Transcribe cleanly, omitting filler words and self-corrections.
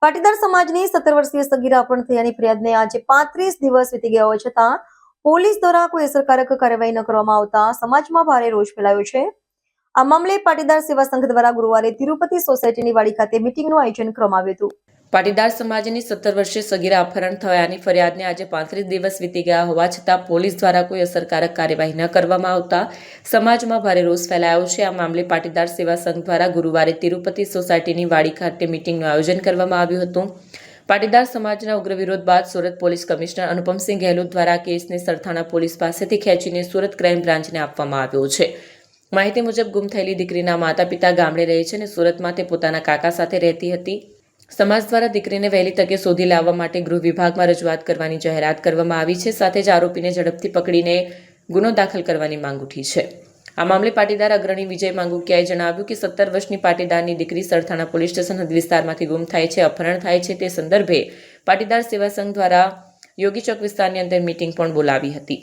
પાટીદાર સમાજની 17 વર્ષીય સગીરા અપહરણ થયાની ફરિયાદને આજે 35 દિવસ વીતી ગયા હોવા છતાં પોલીસ દ્વારા કોઈ અસરકારક કાર્યવાહી ન કરવામાં આવતા સમાજમાં ભારે રોષ ફેલાયો છે। આ મામલે પાટીદાર સેવા સંઘ દ્વારા ગુરુવારે તિરુપતિ સોસાયટીની વાડી ખાતે મીટિંગનું આયોજન કરવામાં આવ્યું હતું। પાટીદાર સમાજની 17 વર્ષીય સગીરા અપહરણ થયાની ફરિયાદને આજે 35 દિવસ વીતી ગયા હોવા છતાં પોલીસ દ્વારા કોઈ અસરકારક કાર્યવાહી ન કરવામાં આવતા સમાજમાં ભારે રોષ ફેલાયો છે। આ મામલે પાટીદાર સેવા સંઘ દ્વારા ગુરુવારે તિરુપતિ સોસાયટીની વાડી ખાતે મીટિંગનું આયોજન કરવામાં આવ્યું હતું। પાટીદાર સમાજના ઉગ્ર વિરોધ બાદ સુરત પોલીસ કમિશનર અનુપમસિંહ ગહેલોત દ્વારા કેસને સરથાણા પોલીસ પાસેથી ખેંચીને સુરત ક્રાઇમ બ્રાન્ચને આપવામાં આવ્યો છે। માહિતી મુજબ ગુમ થયેલી દીકરીના માતા પિતા ગામડે રહે છે અને સુરતમાં તે પોતાના કાકા સાથે રહેતી હતી। સમાજ દ્વારા દીકરીને વહેલી તકે શોધી લાવવા માટે ગૃહ વિભાગમાં રજૂઆત કરવાની જાહેરાત કરવામાં આવી છે। સાથે જ આરોપીને ઝડપથી પકડીને ગુનો દાખલ કરવાની માંગ ઉઠી છે। આ મામલે પાટીદાર અગ્રણી વિજય માંગુકિયાએ જણાવ્યું કે 17 વર્ષની પાટીદારની દીકરી સરથાણા પોલીસ સ્ટેશન હદ વિસ્તારમાંથી ગુમ થાય છે, અપહરણ થાય છે। તે સંદર્ભે પાટીદાર સેવા સંઘ દ્વારા યોગી ચોક વિસ્તારની અંદર મીટિંગ પણ બોલાવી હતી।